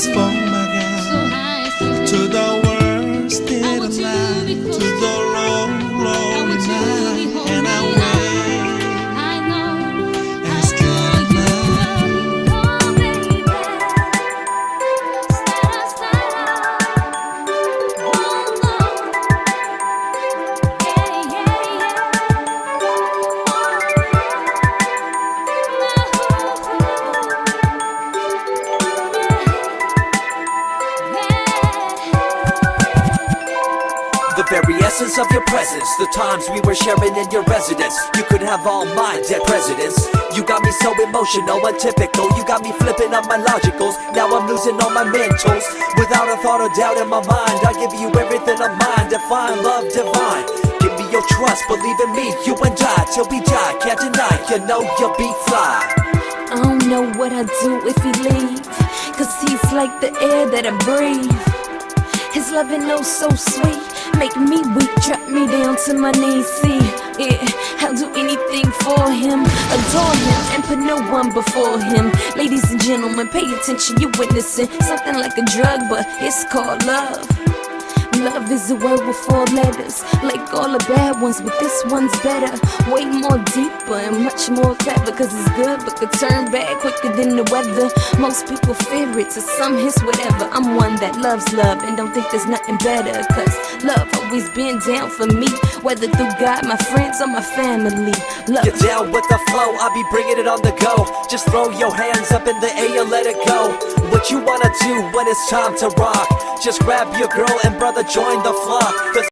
as far again, to the world state of mind, to the lonely night, and I wait as good night. The very essence of your presence, the times we were sharing in your residence. You could have all my dead presidents. You got me so emotional, untypical. You got me flipping up my logicals. Now I'm losing all my mentals. Without a thought or doubt in my mind, I give you everything of mine. Define love divine. Give me your trust, believe in me. You and I, till we die, can't deny. You know you'll be fly. I don't know what I'd do if he leave, cause he's like the air that I breathe. His loving oh so sweet, make me weak, drop me down to my knees. See, yeah, I'll do anything for him, adore him, and put no one before him. Ladies and gentlemen, pay attention, you're witnessing something like a drug, but it's called love. Love is a word with 4 letters, like all the bad ones, but this one's better. Way more deeper and much more clever, cause it's good but could turn bad quicker than the weather. Most people fear it, to some it's whatever. I'm one that loves love and don't think there's nothing better, cause love always been down for me, whether through God, my friends, or my family. Love. Get down with the flow, I'll be bringing it on the go. Just throw your hands up in the air, let it go. What you wanna do when it's time to rock? Just grab your girl and brother, join the flock.